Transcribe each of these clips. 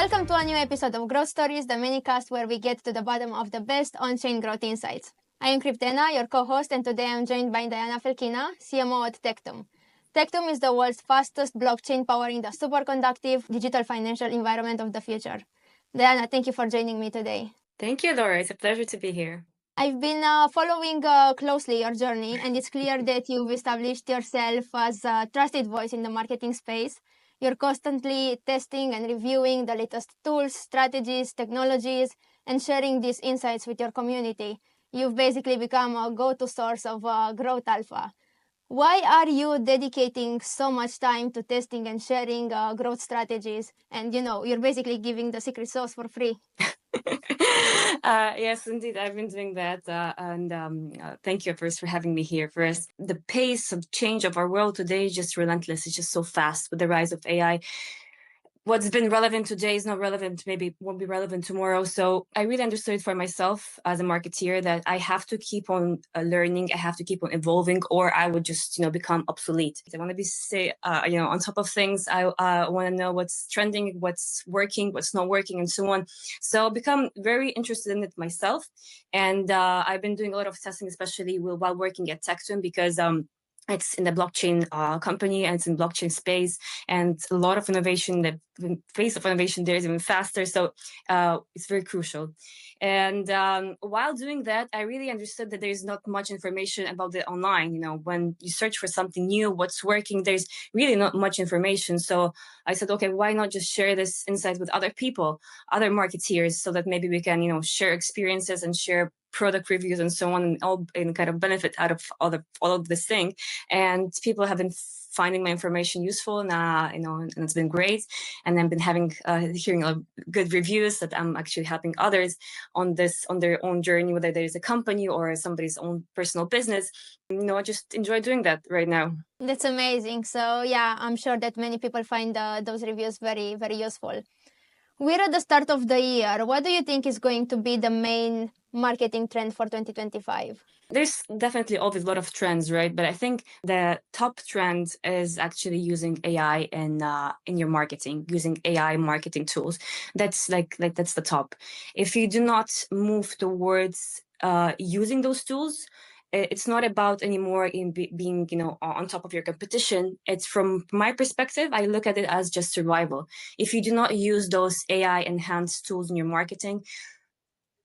Welcome to a new episode of Growth Stories, the minicast where we get to the bottom of the best on-chain growth insights. I am Kryptena, your co-host, and today I'm joined by Diana Felkina, CMO at Tectum. Tectum is the world's fastest blockchain powering the superconductive digital financial environment of the future. Diana, thank you for joining me today. Thank you, Laura. It's a pleasure to be here. I've been following closely your journey, and it's clear that you've established yourself as a trusted voice in the marketing space. You're constantly testing and reviewing the latest tools, strategies, technologies, and sharing these insights with your community. You've basically become a go-to source of growth alpha. Why are you dedicating so much time to testing and sharing growth strategies? And you're basically giving the secret sauce for free. Yes, indeed, I've been doing that. Thank you first for having me here. First, the pace of change of our world today is just relentless. It's just so fast with the rise of AI. What's been relevant today is not relevant, maybe won't be relevant tomorrow. So I really understood for myself as a marketeer that I have to keep on learning. I have to keep on evolving, or I would just, become obsolete. I want to be, on top of things. I want to know what's trending, what's working, what's not working, and so on. So I've become very interested in it myself. And I've been doing a lot of testing, especially while working at Tectum, because it's in the blockchain company and it's in blockchain space, and a lot of innovation. The pace of innovation there is even faster. So it's very crucial. And while doing that, I really understood that there's not much information about it online. When you search for something new, what's working, there's really not much information. So I said, okay, why not just share this insight with other people, other marketeers, so that maybe we can, share experiences and share product reviews and so on, and kind of benefit out of all of this thing. And people have been finding my information useful, and and it's been great. And I've been hearing good reviews that I'm actually helping others on their own journey, whether there's a company or somebody's own personal business. I just enjoy doing that right now. That's amazing. So yeah, I'm sure that many people find those reviews very, very useful. We're at the start of the year. What do you think is going to be the main marketing trend for 2025? There's definitely always a lot of trends, right? But I think the top trend is actually using AI in your marketing, using AI marketing tools. That's that's the top. If you do not move towards using those tools, it's not about anymore in being on top of your competition. It's, from my perspective, I look at it as just survival. If you do not use those AI enhanced tools in your marketing,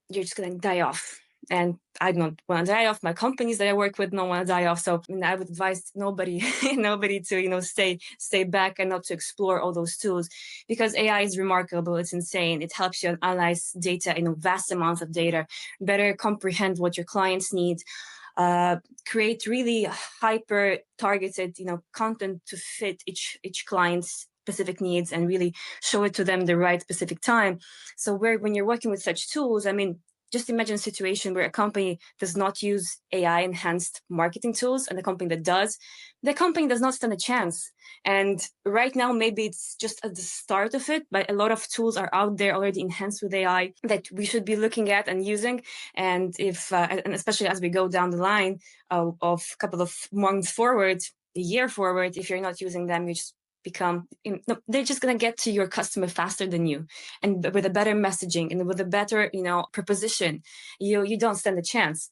you're just going to die off. And I don't want to die off. My companies that I work with don't want to die off. So I would advise nobody to stay back and not to explore all those tools, because AI is remarkable. It's insane. It helps you analyze data, vast amounts of data, better comprehend what your clients need, create really hyper targeted content to fit each client's specific needs, and really show it to them the right specific time. So when you're working with such tools, just imagine a situation where a company does not use AI enhanced marketing tools, and the company that does, the company does not stand a chance. And right now, maybe it's just at the start of it, but a lot of tools are out there already enhanced with AI that we should be looking at and using. And and especially as we go down the line of a couple of months forward, a year forward, if you're not using them, you just they're just going to get to your customer faster than you, and with a better messaging and with a better proposition, you don't stand a chance.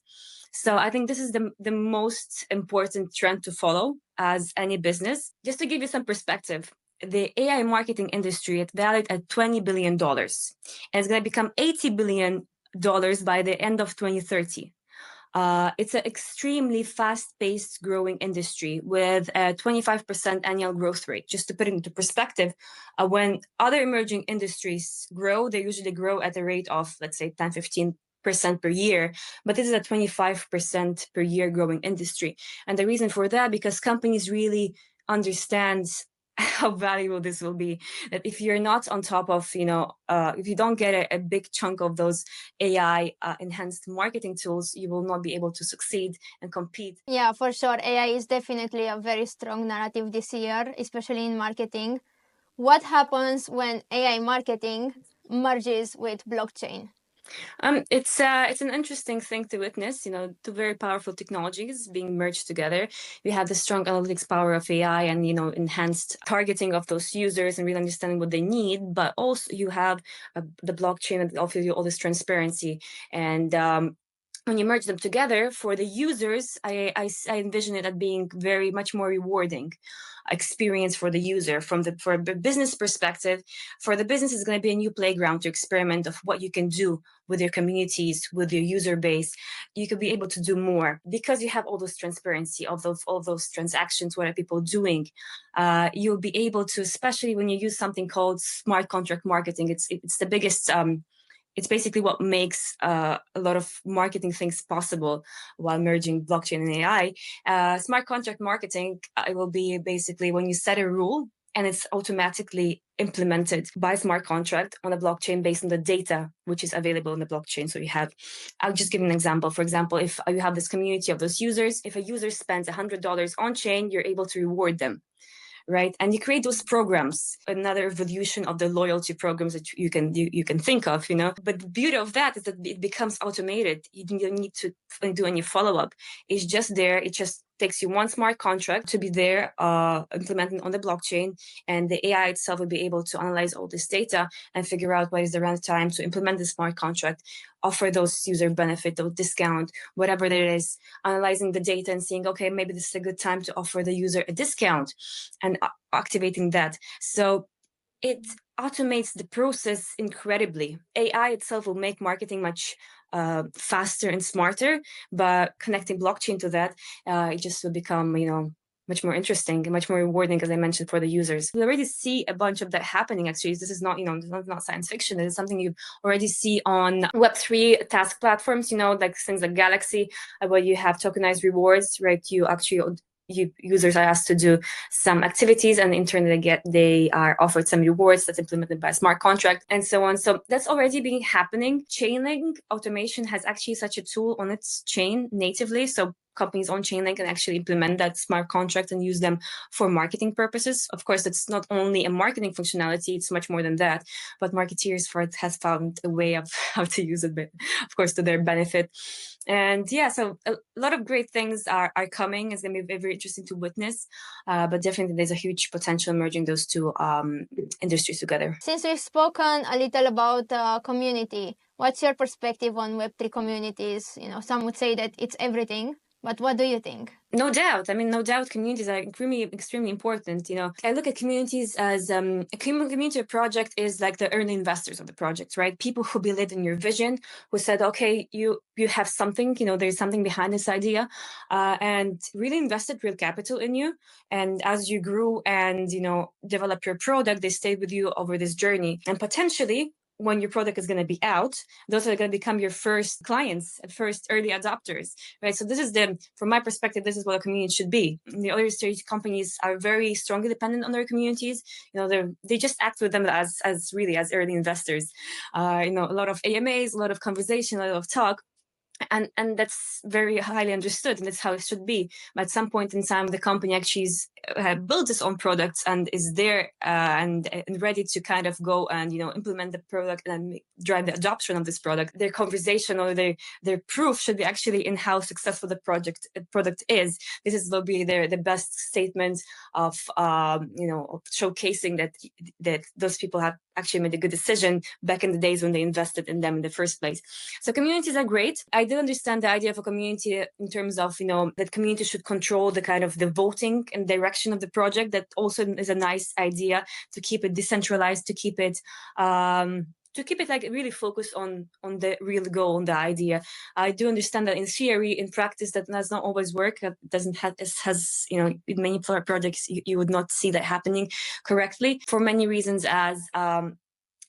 So I think this is the most important trend to follow as any business. Just to give you some perspective, the AI marketing industry is valued at $20 billion, and it's going to become $80 billion by the end of 2030. It's an extremely fast-paced growing industry with a 25% annual growth rate. Just to put it into perspective, when other emerging industries grow, they usually grow at a rate of, let's say, 10-15% per year. But this is a 25% per year growing industry. And the reason for that, because companies really understand how valuable this will be. That if you're not on top of, if you don't get a big chunk of those AI enhanced marketing tools, you will not be able to succeed and compete. Yeah, for sure. AI is definitely a very strong narrative this year, especially in marketing. What happens when AI marketing merges with blockchain? It's an interesting thing to witness. Two very powerful technologies being merged together. We have the strong analytics power of AI and enhanced targeting of those users and really understanding what they need. But also you have the blockchain that offers you all this transparency. And when you merge them together for the users, I envision it as being very much more rewarding experience for the user. For a business perspective, for the business is going to be a new playground to experiment of what you can do with your communities, with your user base. You could be able to do more because you have all those transparency of all those transactions. What are people doing? You'll be able to, especially when you use something called smart contract marketing. It's the biggest. It's basically what makes a lot of marketing things possible while merging blockchain and AI. Smart contract marketing it will be basically when you set a rule and it's automatically implemented by smart contract on a blockchain based on the data which is available in the blockchain. So I'll just give an example. For example, if you have this community of those users, if a user spends $100 on chain, you're able to reward them. Right, and you create those programs, another evolution of the loyalty programs that you can think of, But the beauty of that is that it becomes automated. You don't need to do any follow-up. It's just there. It just takes you one smart contract to be there, implementing on the blockchain, and the AI itself will be able to analyze all this data and figure out what is the right time to implement the smart contract, offer those user benefit, those discount, whatever there is, analyzing the data and seeing, okay, maybe this is a good time to offer the user a discount and activating that. So it automates the process incredibly. AI itself will make marketing much faster and smarter, but connecting blockchain to that, it just will become, much more interesting and much more rewarding, as I mentioned, for the users. We already see a bunch of that happening, actually. This is not, not science fiction. It is something you already see on Web3 task platforms, like things like Galaxy, where you have tokenized rewards, right? Users are asked to do some activities, and in turn they are offered some rewards that's implemented by a smart contract and so on. So that's already been happening. Chainlink automation has actually such a tool on its chain natively. So companies on Chainlink can actually implement that smart contract and use them for marketing purposes. Of course, it's not only a marketing functionality, it's much more than that. But marketeers has found a way of how to use it, of course, to their benefit. And yeah, so a lot of great things are coming. It's going to be very interesting to witness. But definitely there's a huge potential merging those two industries together. Since we've spoken a little about community, what's your perspective on Web3 communities? Some would say that it's everything. But what do you think? No doubt. No doubt communities are extremely important. I look at communities as a community project is like the early investors of the project, right? People who believe in your vision, who said, okay, you have something, there's something behind this idea, and really invested real capital in you. And as you grew and, developed your product, they stayed with you over this journey. And potentially, when your product is going to be out, those are going to become your first clients, first early adopters, right? So from my perspective, this is what a community should be. The early stage companies are very strongly dependent on their communities. They just act with them as early investors. A lot of AMAs, a lot of conversation, a lot of talk. And that's very highly understood, and that's how it should be. But at some point in time, the company actually built its own products and is there and ready to kind of go and implement the product and drive the adoption of this product. Their conversation or their proof should be actually in how successful the product is. This will be the best statement of showcasing that those people have actually made a good decision back in the days when they invested in them in the first place. So communities are great. I do understand the idea of a community in terms of, that community should control the kind of the voting and direction of the project. That also is a nice idea, to keep it decentralized, to keep it like really focused on the real goal, on the idea. I do understand that in theory, in practice, that does not always work. That doesn't have, in many projects, you would not see that happening correctly for many reasons, as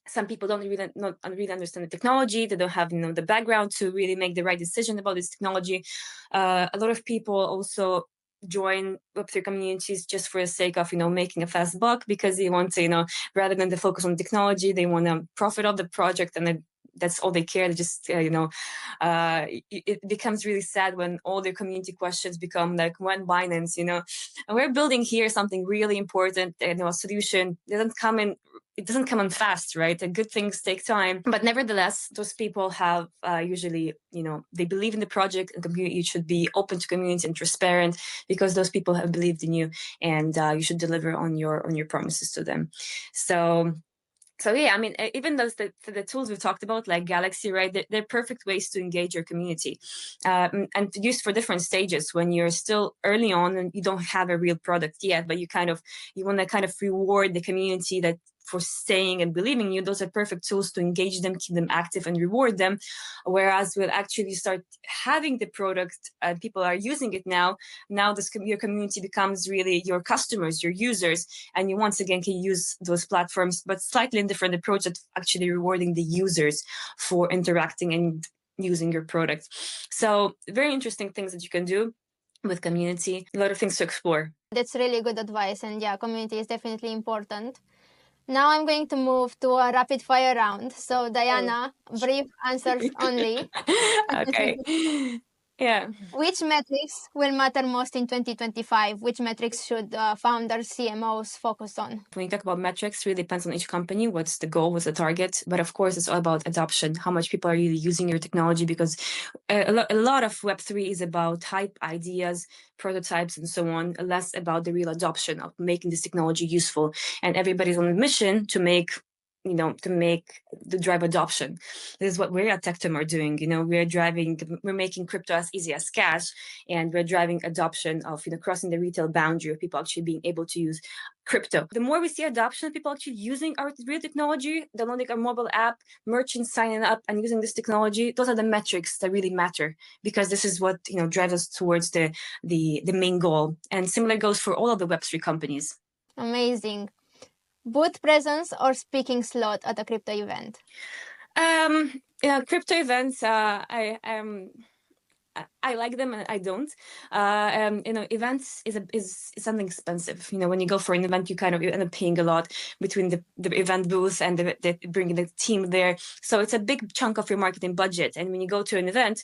some people don't really understand the technology. They don't have the background to really make the right decision about this technology. A lot of people also join Web3 communities just for the sake of making a fast buck, because they want to rather than to focus on technology, they want to profit off the project, and that's all they care. They just, it becomes really sad when all their community questions become like one Binance, and we're building here something really important, a solution it doesn't come in fast, right? And good things take time. But nevertheless, those people have usually, they believe in the project, and community should be open to community and transparent, because those people have believed in you, and you should deliver on your promises to them. So yeah, I mean, even those the tools we've talked about, like Galaxy, right? They're perfect ways to engage your community, and used for different stages. When you're still early on and you don't have a real product yet, but you want to kind of reward the community that for staying and believing you. Those are perfect tools to engage them, keep them active, and reward them. Whereas when actually start having the product and people are using it now your community becomes really your customers, your users, and you once again can use those platforms, but slightly in different approach at actually rewarding the users for interacting and using your product. So very interesting things that you can do with community. A lot of things to explore. That's really good advice, and yeah, community is definitely important. Now I'm going to move to a rapid fire round. So Diana, brief answers only. Okay. Yeah. Which metrics will matter most in 2025? Which metrics should founders, CMOs focus on? When you talk about metrics, really depends on each company. What's the goal? What's the target? But of course, it's all about adoption. How much people are really using your technology? Because a lot of Web3 is about hype, ideas, prototypes, and so on. Less about the real adoption of making this technology useful. And everybody's on a mission to make the drive adoption. This is what we at Tectum are doing. We're making crypto as easy as cash, and we're driving adoption of crossing the retail boundary of people actually being able to use crypto. The more we see adoption of people actually using our real technology, downloading our mobile app, merchants signing up and using this technology, those are the metrics that really matter, because this is what drives us towards the main goal. And similar goes for all of the Web3 companies. Amazing. Booth presence or speaking slot at a crypto event? Crypto events, I like them and I don't. Events is something expensive. When you go for an event, you end up paying a lot between the event booth and the bringing the team there. So it's a big chunk of your marketing budget. And when you go to an event,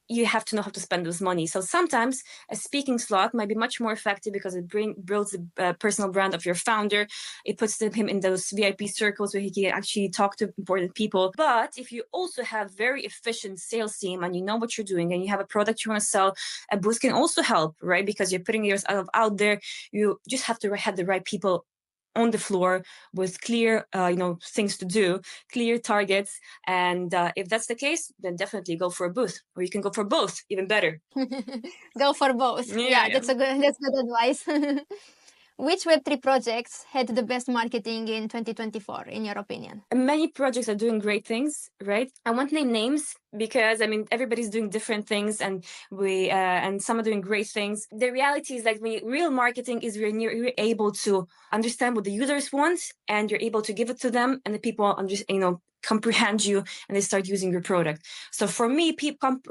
you have to know how to spend those money. So sometimes a speaking slot might be much more effective because it builds the personal brand of your founder. It puts him in those VIP circles where he can actually talk to important people. But if you also have very efficient sales team and you know what you're doing and you have a product you want to sell, a booth can also help, right? Because you're putting yourself out there. You just have to have the right people on the floor with clear, things to do, clear targets. And if that's the case, then definitely go for a booth, or you can go for both, even better. Go for both. Yeah, that's good advice. Which Web3 projects had the best marketing in 2024, in your opinion? Many projects are doing great things, right? I won't name names because everybody's doing different things, and and some are doing great things. The reality is real marketing is when you're able to understand what the users want, and you're able to give it to them, and the people comprehend you, and they start using your product. So for me,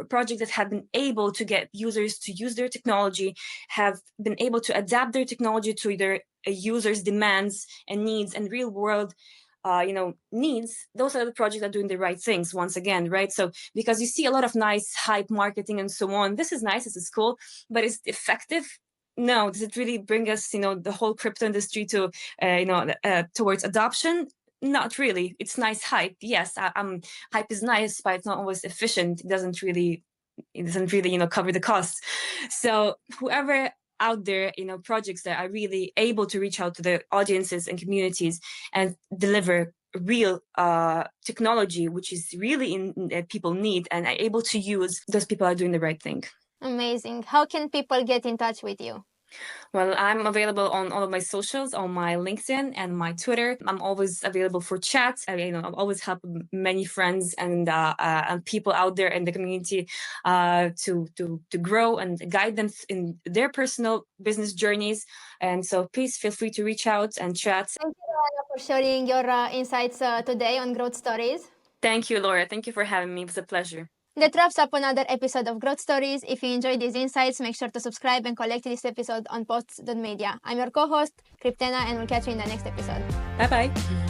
projects that have been able to get users to use their technology, have been able to adapt their technology to their users' demands and needs and real world needs. Those are the projects that are doing the right things once again, right? So because you see a lot of nice hype marketing and so on, this is nice, this is cool, but is it effective? No. Does it really bring us, the whole crypto industry to, towards adoption? Not really. It's nice hype. Yes, hype is nice, but it's not always efficient. It doesn't really, cover the costs. So whoever out there, projects that are really able to reach out to the audiences and communities and deliver real technology, which is really in people need and are able to use, those people are doing the right thing. Amazing. How can people get in touch with you? Well, I'm available on all of my socials, on my LinkedIn and my Twitter. I'm always available for chats. I've always helped many friends and people out there in the community to grow and guide them in their personal business journeys. And so please feel free to reach out and chat. Thank you, Laura, for sharing your insights today on Growth Stories. Thank you, Laura. Thank you for having me. It was a pleasure. That wraps up another episode of Growth Stories. If you enjoyed these insights, make sure to subscribe and collect this episode on posts.media. I'm your co-host, Kryptena, and we'll catch you in the next episode. Bye-bye.